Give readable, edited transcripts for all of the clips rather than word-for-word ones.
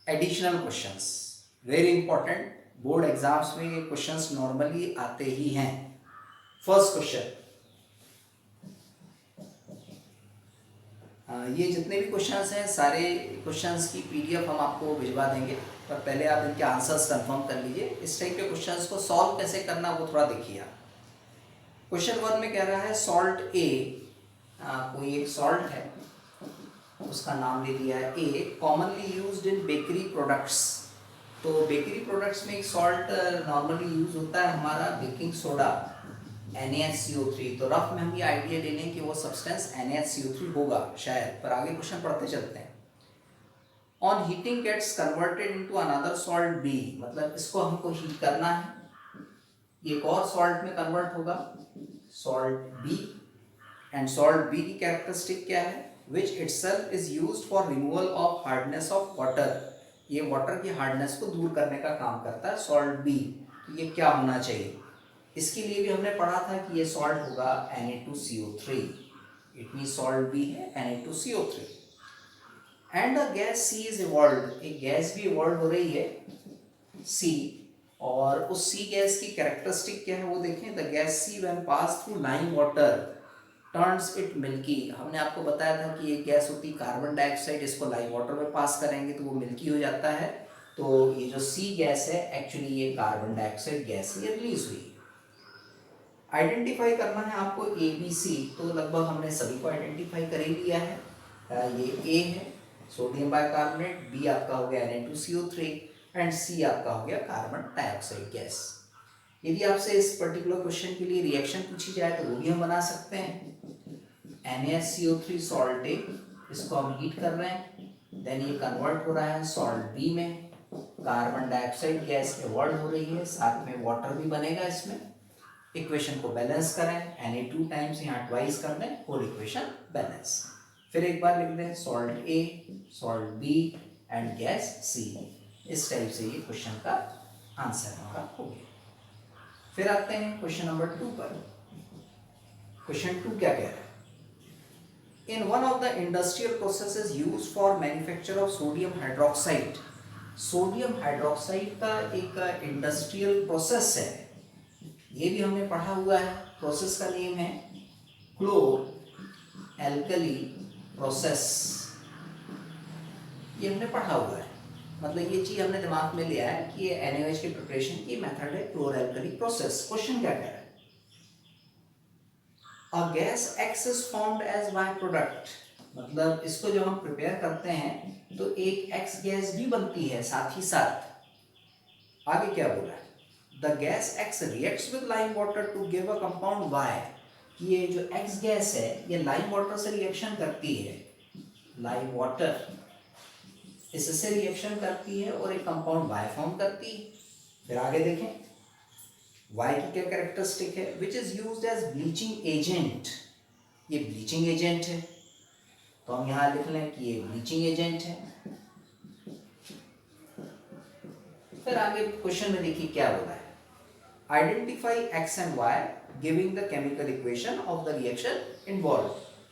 Additional questions very important, board exams में ये questions normally आते ही हैं। फर्स्ट क्वेश्चन, ये जितने भी क्वेश्चंस हैं सारे क्वेश्चंस की पीडीएफ हम आपको भिजवा देंगे, पर पहले आप इनके आंसर्स कंफर्म कर लीजिए। इस टाइप के क्वेश्चंस को सॉल्व कैसे करना वो थोड़ा देखिए आप। क्वेश्चन 1 में कह रहा है सॉल्ट ए, कोई एक सॉल्ट है उसका नाम ले लिया है A, commonly used in bakery products. तो बेकरी प्रोडक्ट्स में एक सॉल्ट नॉर्मली यूज होता है हमारा बेकिंग सोडा NaCO3। तो रफ में हम ये आइडिया ले लें कि वो सब्सटेंस NaCO3 होगा शायद, पर आगे क्वेश्चन पढ़ते चलते हैं। On heating gets converted into another salt B, मतलब इसको हमको हीट करना है, ये एक और सॉल्ट में कन्वर्ट होगा salt B, and salt B की कैरेक्टरिस्टिक क्या है, which itself is used for removal of hardness of water. ये वाटर की हार्डनेस को दूर करने का काम करता है सॉल्ट B। तो ये क्या होना चाहिए, इसके लिए भी हमने पढ़ा था कि ये सॉल्ट होगा Na2CO3। It mean salt B है Na2CO3। And a gas C is evolve, एक गैस भी इवॉल्व हो रही है C, और उस C गैस की कैरेक्टरिस्टिक क्या है वो देखें। The gas C when pass through lime water turns it milky. हमने आपको बताया था कि एक गैस होती है कार्बन डाइऑक्साइड, इसको लाइम वाटर में पास करेंगे तो वो मिल्की हो जाता है। तो ये जो C गैस है एक्चुअली ये कार्बन डाइऑक्साइड गैस ये रिलीज हुई। आइडेंटिफाई करना है आपको ABC, तो लगभग हमने सभी को आइडेंटिफाई कर ही लिया है। ये A है सोडियम बाइकार्बोनेट, B आपका हो गया Na2CO3 एंड C आपका हो गया कार्बन डाइऑक्साइड गैस। यदि आपसे इस पर्टिकुलर क्वेश्चन के लिए रिएक्शन पूछी जाए तो वो भी हम बना सकते हैं। NaCO3 सॉल्ट A, इसको हम हीट कर रहे हैं, देन ये कन्वर्ट हो रहा है सॉल्ट B में, कार्बन डाइऑक्साइड गैस इवॉल्व हो रही है, साथ में वाटर भी बनेगा इसमें। इक्वेशन को बैलेंस करें, Na2 टाइम्स यहाँ ट्वाइस कर दें, होल इक्वेशन बैलेंस। फिर एक बार लिख दें salt A, salt B and gas C। इस टाइप से ये क्वेश्चन का आंसर हमारा हो गया। फिर आते हैं क्वेश्चन नंबर 2 पर। क्वेश्चन 2 क्या कह रहा है, in one of the industrial processes used for manufacture of sodium hydroxide. Sodium hydroxide का एक इंडस्ट्रियल प्रोसेस है, ये भी हमने पढ़ा हुआ है। प्रोसेस का नेम है क्लोर एल्कली प्रोसेस, ये हमने पढ़ा हुआ है। मतलब ये चीज हमने दिमाग में लिया है कि ये NaOH के प्रिपरेशन की मेथड है क्लोर एल्कली प्रोसेस। क्वेश्चन क्या कह रहा है, a gas X is formed as by product, मतलब इसको जब हम प्रिपेयर करते हैं तो एक X गैस भी बनती है साथ ही साथ। आगे क्या बोला है, the gas X reacts with lime water to give a compound Y, कि ये जो X गैस है ये लाइम वाटर से रिएक्शन करती है, लाइम वाटर इससे रिएक्शन करती है और एक कंपाउंड Y फॉर्म करती है। फिर आगे देखें Y की क्या कैरेक्टरिस्टिक है, which is used as bleaching agent, ये ब्लीचिंग एजेंट है, तो हम यहां लिख लें कि ये ब्लीचिंग एजेंट है। फिर आगे क्वेश्चन में देखिए क्या बोला है, identify X and Y giving the chemical equation of the reaction involve.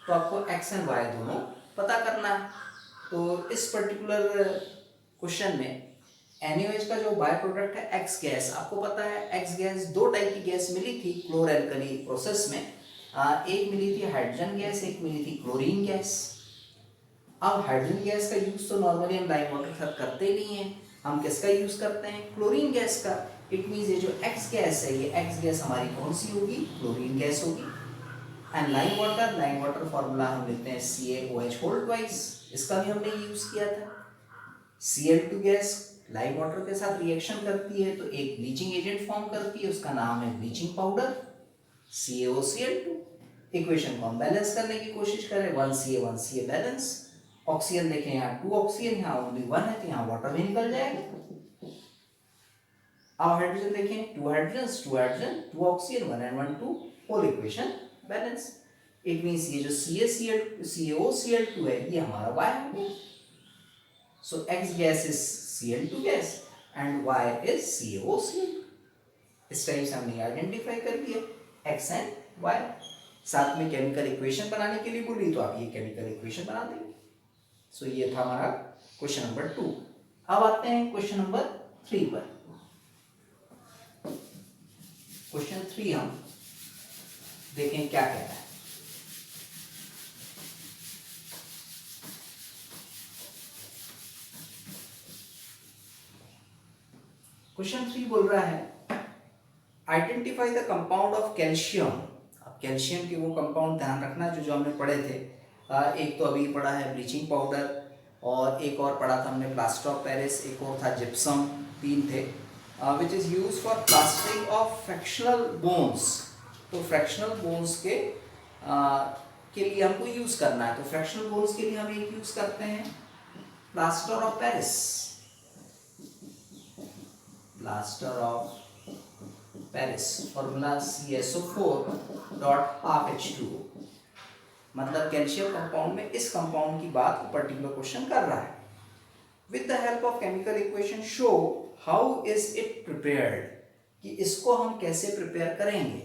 तो आपको X एंड Y दोनों पता करना है। तो इस पर्टिकुलर क्वेश्चन में NaOH का जो बाय प्रोडक्ट है X गैस, आपको पता है X गैस दो टाइप की गैस मिली थी क्लोर एल्कली प्रोसेस में। एक मिली थी हाइड्रोजन गैस, एक मिली थी क्लोरीन गैस। अब हाइड्रोजन गैस का यूज तो नॉर्मली हम लाइम वाटर के साथ करते नहीं है, हम किसका यूज करते हैं, क्लोरीन गैस का। इट मीन्स ये जो X गैस है ये X गैस हमारी कौन सी होगी, क्लोरीन गैस होगी। एंड लाइम वाटर फॉर्मूला हम लेते हैं CaOH होल ट्वाइस, इसका भी हमने यूज किया था। Cl2 गैस लाइम वाटर के साथ रिएक्शन करती है तो एक ब्लीचिंग एजेंट फॉर्म करती है, उसका नाम है ब्लीचिंग पाउडर CaOCl2। इक्वेशन को हम बैलेंस करने की कोशिश करें, 1Ca बैलेंस। ऑक्सीजन देखें यहाँ 2 ऑक्सीजन, यहाँ ओनली 1 है तो यहाँ वाटर भी निकल जाएगा। अब हाइड्रोजन देखें 2 hydrogen 2 oxygen 1 and 1 2, whole equation balance. It means ये जो CaOCl2 है ये हमारा Y हो गया। So X gas is Cl2 gas and Y is CaOCl। इस टाइप से हमने आइडेंटिफाई कर लिया X एंड Y। साथ में केमिकल इक्वेशन बनाने के लिए बोली तो आप ये केमिकल इक्वेशन बना देंगे। सो ये था हमारा क्वेश्चन नंबर 2। अब आते हैं क्वेश्चन नंबर 3 पर। क्वेश्चन 3 हम देखें क्या कहता है। क्वेश्चन 3 बोल रहा है identify the compound of calcium. अब कैल्शियम के वो कंपाउंड ध्यान रखना जो हमने पढ़े थे। एक तो अभी पढ़ा है ब्लीचिंग पाउडर, और एक और पढ़ा था हमने प्लास्टर ऑफ पेरिस, एक और था जिप्सम, 3 थे। Which is use for plastering of fractional bones. तो फ्रैक्शनल बोन्स के लिए हमको यूज़ करना है। तो फ्रैक्शनल बोन्स के लिए हम एक यूज़ करते हैं plaster of Paris. Plaster of Paris formula CSO4 dot half H2O। मतलब कैल्शियम कंपाउंड में इस कंपाउंड की बात पर्टिकुलर क्वेश्चन कर रहा है। With the help of chemical equation show how is it prepared, कि इसको हम कैसे प्रिपेयर करेंगे।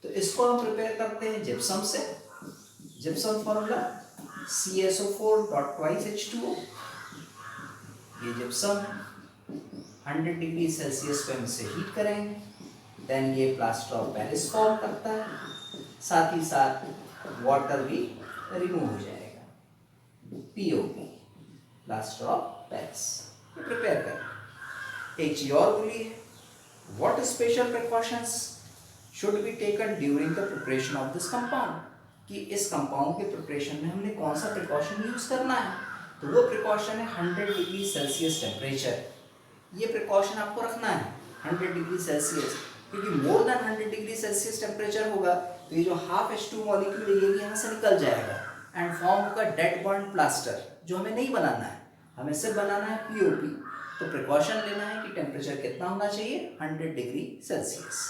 तो इसको हम प्रिपेयर करते हैं जिप्सम से। Gypsum formula CSO4 dot twice H2O। ये जिप्सम 100 डिग्री सेल्सियस पे हम इसे हीट करेंगे, देन ये प्लास्टर ऑफ पेरिस फॉर्म करता है, साथ ही साथ वाटर भी रिमूव हो जाएगा, POP plaster of Paris. Prepare करें। एक चीज और बोली है, what special precautions should be taken during the preparation of this compound, कि इस कंपाउंड के प्रिपरेशन में हमने कौन सा प्रिकॉशन यूज करना है। तो वो प्रिकॉशन है 100 डिग्री सेल्सियस टेम्परेचर। ये प्रिकॉशन आपको रखना है 100 डिग्री सेल्सियस, क्योंकि more than 100 degree Celsius temperature होगा तो ये जो हाफ H2 मॉलिक्यूल है ये भी यहाँ से निकल जाएगा एंड फॉर्म होगा डेड बॉन्ड प्लास्टर, जो हमें नहीं बनाना है, हमें सिर्फ बनाना है POP। तो प्रिकॉशन लेना है कि टेम्परेचर कितना होना चाहिए 100 डिग्री सेल्सियस।